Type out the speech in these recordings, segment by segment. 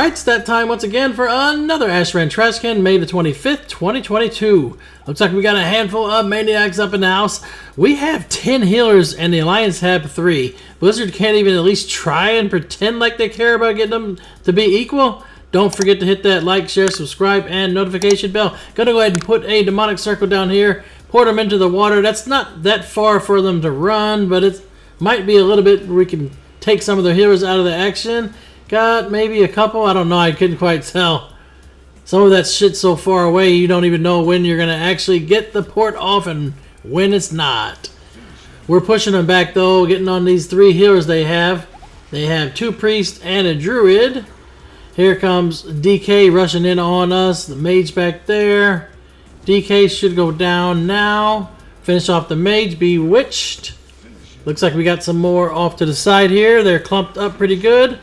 Alright, it's that time once again for another Ashran Trash Can, May the 25th, 2022. Looks like we got a handful of Maniacs up in the house. We have 10 healers and the Alliance have 3. Blizzard can't even at least try and pretend like they care about getting them to be equal. Don't forget to hit that like, share, subscribe, and notification bell. Gonna go ahead and put a demonic circle down here. Pour them into the water. That's not that far for them to run, but it might be a little bit where we can take some of the healers out of the action. Got maybe a couple. I don't know. I couldn't quite tell. Some of that shit's so far away you don't even know when you're going to actually get the port off and when it's not. We're pushing them back though, getting on these 3 healers they have. They have 2 priests and a druid. Here comes DK rushing in on us. The mage back there. DK should go down now. Finish off the mage. Bewitched. Looks like we got some more off to the side here. They're clumped up pretty good.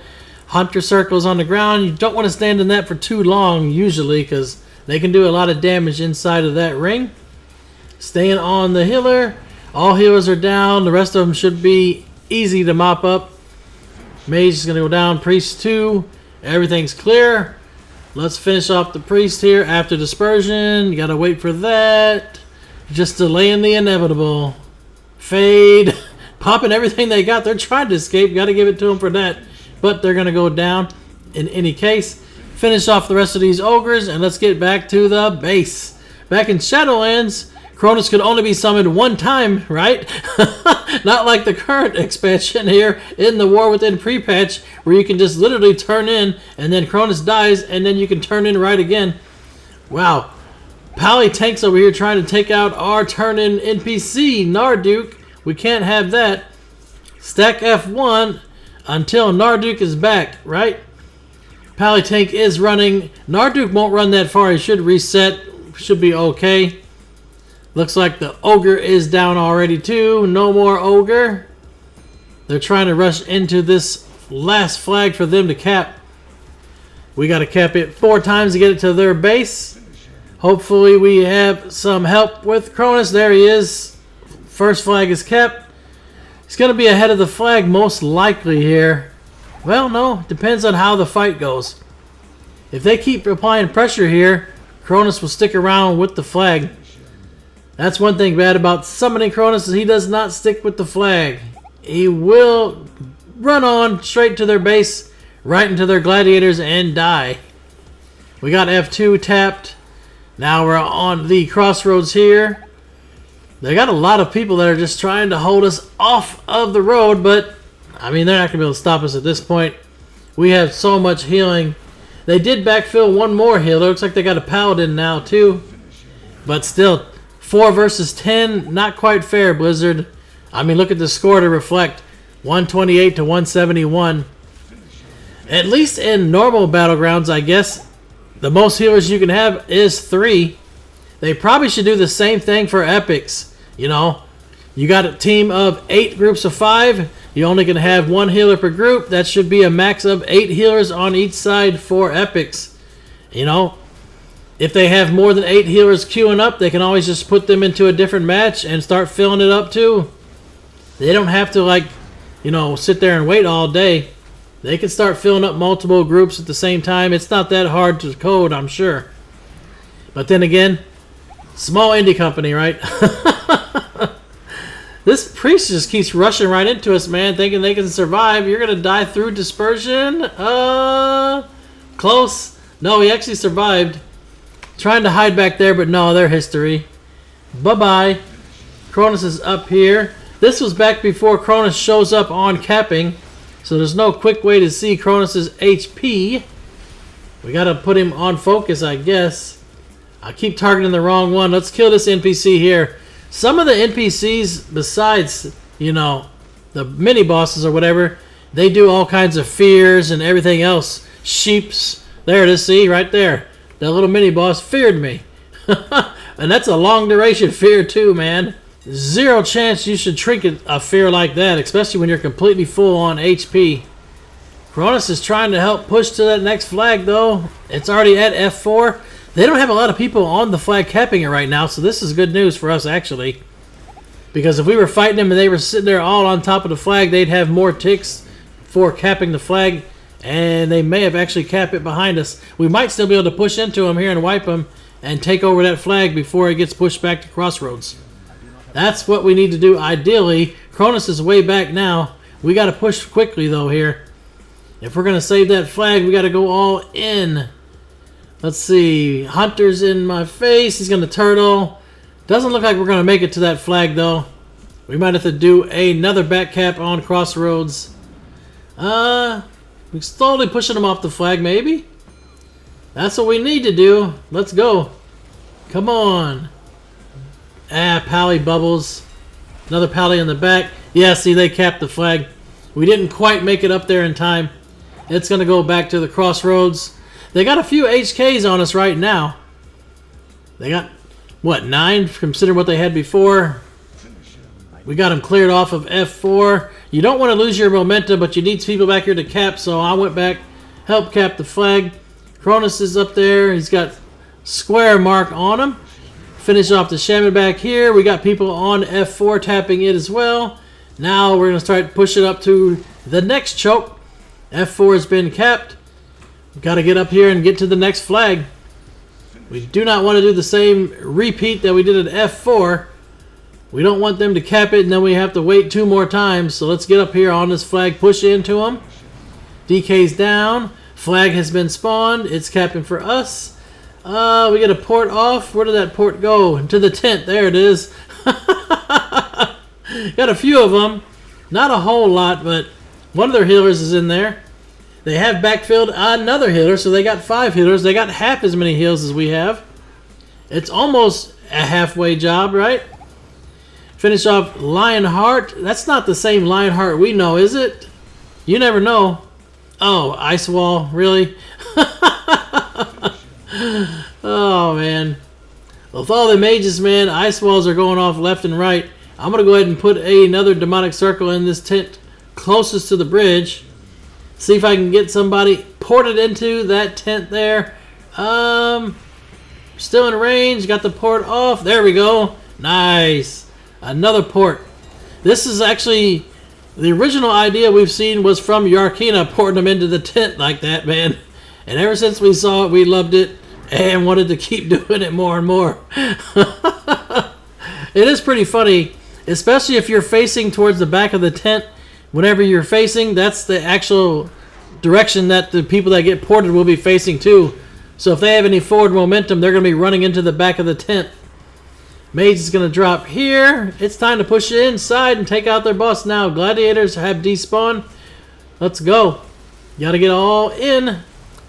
Hunter circles on the ground. You don't want to stand in that for too long usually because they can do a lot of damage inside of that ring. Staying on the healer. All healers are down. The rest of them should be easy to mop up. Mage is going to go down. Priest 2. Everything's clear. Let's finish off the priest here after dispersion. You got to wait for that. Just delaying the inevitable. Fade. Popping everything they got. They're trying to escape. Got to give it to them for that. But they're going to go down in any case. Finish off the rest of these ogres, and let's get back to the base. Back in Shadowlands, Kronus could only be summoned 1 time, right? Not like the current expansion here in the War Within pre-patch, where you can just literally turn in, and then Kronus dies, and then you can turn in right again. Wow. Pally Tanks over here trying to take out our turn-in NPC, Narduke. We can't have that. Stack F1. Until Narduke is back, right? Pally Tank is running. Narduke won't run that far. He should reset. Should be okay. Looks like the Ogre is down already too. No more Ogre. They're trying to rush into this last flag for them to cap. We got to cap it 4 times to get it to their base. Hopefully we have some help with Kronus. There he is. First flag is kept. He's going to be ahead of the flag most likely here. Well, no. Depends on how the fight goes. If they keep applying pressure here, Kronus will stick around with the flag. That's one thing bad about summoning Kronus is he does not stick with the flag. He will run on straight to their base, right into their gladiators, and die. We got F2 tapped. Now we're on the crossroads here. They got a lot of people that are just trying to hold us off of the road, but I mean, they're not going to be able to stop us at this point. We have so much healing. They did backfill 1 more healer. Looks like they got a paladin now too. But still, 4 versus 10, not quite fair, Blizzard. I mean, look at the score to reflect. 128 to 171. At least in normal Battlegrounds, I guess, the most healers you can have is 3. They probably should do the same thing for epics. You know, you got a team of 8 groups of 5. You only can have 1 healer per group. That should be a max of 8 healers on each side for epics. You know, if they have more than 8 healers queuing up, they can always just put them into a different match and start filling it up too. They don't have to, like, you know, sit there and wait all day. They can start filling up multiple groups at the same time. It's not that hard to code, I'm sure. But then again, small indie company, right? This priest just keeps rushing right into us, man, thinking they can survive. You're going to die through dispersion? Close. No, he actually survived. Trying to hide back there, but no, they're history. Bye-bye. Kronus is up here. This was back before Kronus shows up on capping, so there's no quick way to see Kronus' HP. We got to put him on focus, I guess. I keep targeting the wrong one. Let's kill this NPC here. Some of the NPCs, besides, you know, the mini-bosses or whatever, they do all kinds of fears and everything else. Sheeps. There it is, see, right there. That little mini-boss feared me. And that's a long-duration fear too, man. 0 chance you should trinket a fear like that, especially when you're completely full on HP. Kronus is trying to help push to that next flag, though. It's already at F4. They don't have a lot of people on the flag capping it right now, so this is good news for us, actually. Because if we were fighting them and they were sitting there all on top of the flag, they'd have more ticks for capping the flag, And they may have actually capped it behind us. We might still be able to push into them here and wipe them and take over that flag before it gets pushed back to Crossroads. That's what we need to do ideally. Kronus is way back now. We got to push quickly though here. If we're going to save that flag, we got to go all in. Let's see. Hunter's in my face. He's going to turtle. Doesn't look like we're going to make it to that flag though. We might have to do another back cap on Crossroads. We're slowly pushing them off the flag, maybe? That's what we need to do. Let's go. Come on. Pally bubbles. Another Pally in the back. Yeah, see, they capped the flag. We didn't quite make it up there in time. It's going to go back to the Crossroads. They got a few HKs on us right now. They got, what, 9? Considering what they had before. We got them cleared off of F4. You don't want to lose your momentum, but you need people back here to cap, so I went back, helped cap the flag. Kronus is up there. He's got square mark on him. Finish off the shaman back here. We got people on F4 tapping it as well. Now we're going to start pushing up to the next choke. F4 has been capped. We've got to get up here and get to the next flag. We do not want to do the same repeat that we did at F4. We don't want them to cap it and then we have to wait 2 more times. So let's get up here on this flag, push into them. DK's down. Flag has been spawned. It's capping for us. We get a port off. Where did that port go? Into the tent. There it is. Got a few of them. Not a whole lot, but one of their healers is in there. They have backfilled another healer, so they got 5 healers. They got half as many heals as we have. It's almost a halfway job, right? Finish off Lionheart. That's not the same Lionheart we know, is it? You never know. Oh, Ice Wall, really? Oh, man. With all the mages, man, Ice Walls are going off left and right. I'm going to go ahead and put another demonic circle in this tent closest to the bridge. See if I can get somebody ported into that tent there. Still in range. Got the port off. There we go. Nice. Another port. This is actually the original idea we've seen was from Yarkina porting them into the tent like that, man. And ever since we saw it, we loved it and wanted to keep doing it more and more. It is pretty funny, especially if you're facing towards the back of the tent. Whenever you're facing, that's the actual direction that the people that get ported will be facing too. So if they have any forward momentum, they're going to be running into the back of the tent. Mage is going to drop here. It's time to push it inside and take out their boss now. Gladiators have despawned. Let's go. Got to get all in.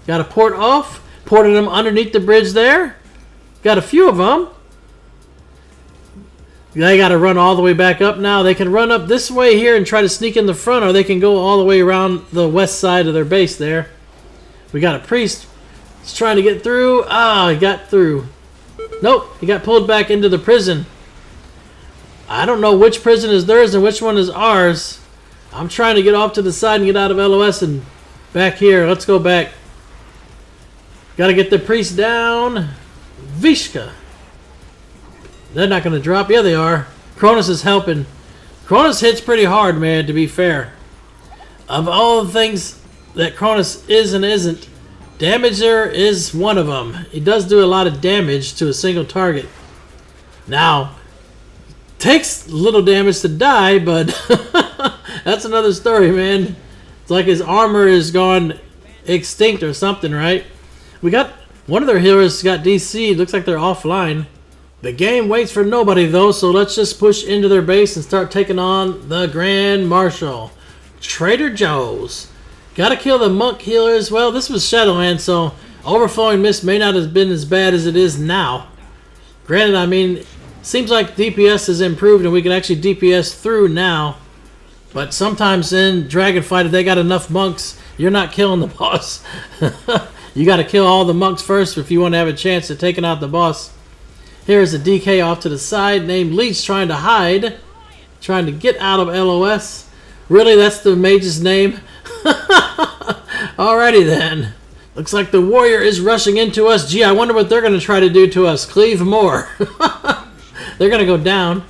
Got to port off. Ported them underneath the bridge there. Got a few of them. They got to run all the way back up now. They can run up this way here and try to sneak in the front, or they can go all the way around the west side of their base there. We got a priest. He's trying to get through. Ah, he got through. Nope, he got pulled back into the prison. I don't know which prison is theirs and which one is ours. I'm trying to get off to the side and get out of LOS and back here. Let's go back. Got to get the priest down. Vishka. They're not going to drop. Yeah, they are. Kronus is helping. Kronus hits pretty hard, man, to be fair. Of all the things that Kronus is and isn't, Damager is one of them. He does do a lot of damage to a single target. Now, takes little damage to die, but that's another story, man. It's like his armor is gone extinct or something, right? We got one of their healers got DC'd. Looks like they're offline. The game waits for nobody, though, so let's just push into their base and start taking on the Grand Marshall. Trader Joe's. Gotta kill the monk healers. Well, this was Shadowland, so Overflowing Mist may not have been as bad as it is now. Granted, I mean, seems like DPS has improved and we can actually DPS through now. But sometimes in Dragonfight, if they got enough monks, you're not killing the boss. You gotta kill all the monks first if you want to have a chance at taking out the boss. Here's a DK off to the side named Leech trying to hide. Trying to get out of LOS. Really, that's the mage's name? Alrighty then. Looks like the warrior is rushing into us. Gee, I wonder what they're going to try to do to us. Cleave more. They're going to go down.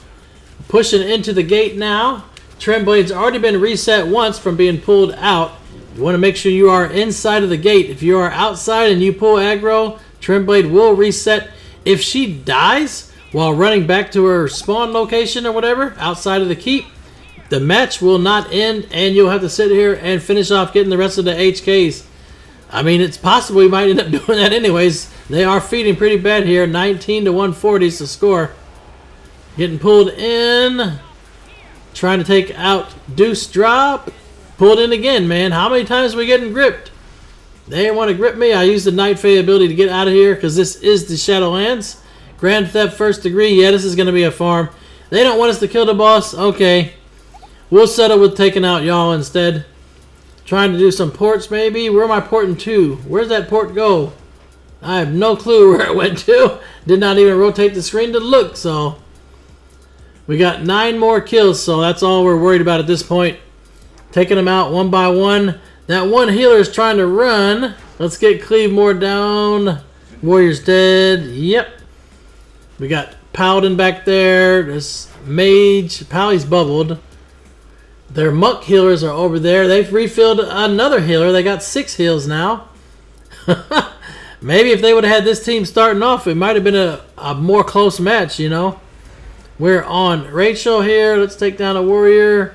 Pushing into the gate now. Tremblade's already been reset once from being pulled out. You want to make sure you are inside of the gate. If you are outside and you pull aggro, Tremblade will reset. If she dies while running back to her spawn location or whatever, outside of the keep, the match will not end and you'll have to sit here and finish off getting the rest of the HKs. I mean, it's possible we might end up doing that anyways. They are feeding pretty bad here. 19 to 140 is the score. Getting pulled in. Trying to take out Deuce Drop. Pulled in again, man. How many times are we getting gripped? They want to grip me. I use the Night Fae ability to get out of here because this is the Shadowlands. Grand Theft First Degree. Yeah, this is going to be a farm. They don't want us to kill the boss. Okay. We'll settle with taking out y'all instead. Trying to do some ports maybe. Where am I porting to? Where's that port go? I have no clue where it went to. Did not even rotate the screen to look, so. We got 9 more kills, so that's all we're worried about at this point. Taking them out one by one. That one healer is trying to run. Let's get Cleavemore down. Warrior's dead. Yep. We got Paladin back there. This Mage. Pally's bubbled. Their monk healers are over there. They've refilled another healer. They got 6 heals now. Maybe if they would have had this team starting off, it might have been a more close match, you know. We're on Rachel here. Let's take down a warrior.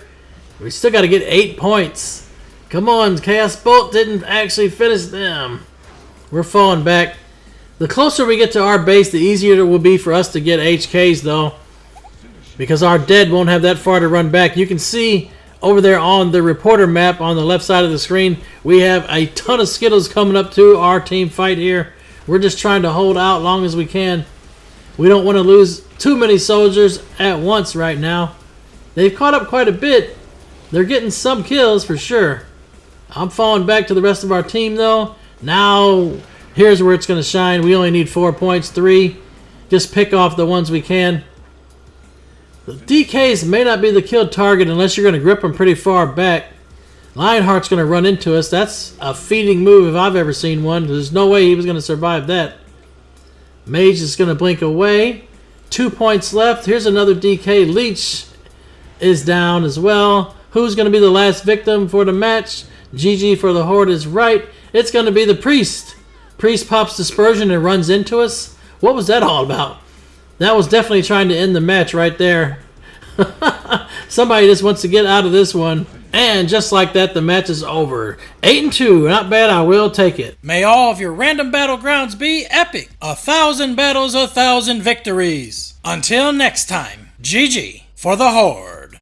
We still got to get 8 points. Come on, Chaos Bolt didn't actually finish them. We're falling back. The closer we get to our base, the easier it will be for us to get HKs, though. Because our dead won't have that far to run back. You can see over there on the reporter map on the left side of the screen, we have a ton of Skittles coming up to our team fight here. We're just trying to hold out long as we can. We don't want to lose too many soldiers at once right now. They've caught up quite a bit. They're getting some kills for sure. I'm falling back to the rest of our team though. Now, here's where it's going to shine. We only need 4 points, 3. Just pick off the ones we can. The DKs may not be the kill target unless you're going to grip them pretty far back. Lionheart's going to run into us. That's a feeding move if I've ever seen one. There's no way he was going to survive that. Mage is going to blink away. 2 points left. Here's another DK. Leech is down as well. Who's going to be the last victim for the match? GG for the Horde is right. It's going to be the Priest. Priest pops Dispersion and runs into us. What was that all about? That was definitely trying to end the match right there. Somebody just wants to get out of this one. And just like that, the match is over. 8-2. Not bad. I will take it. May all of your random battlegrounds be epic. 1,000 battles, 1,000 victories. Until next time, GG for the Horde.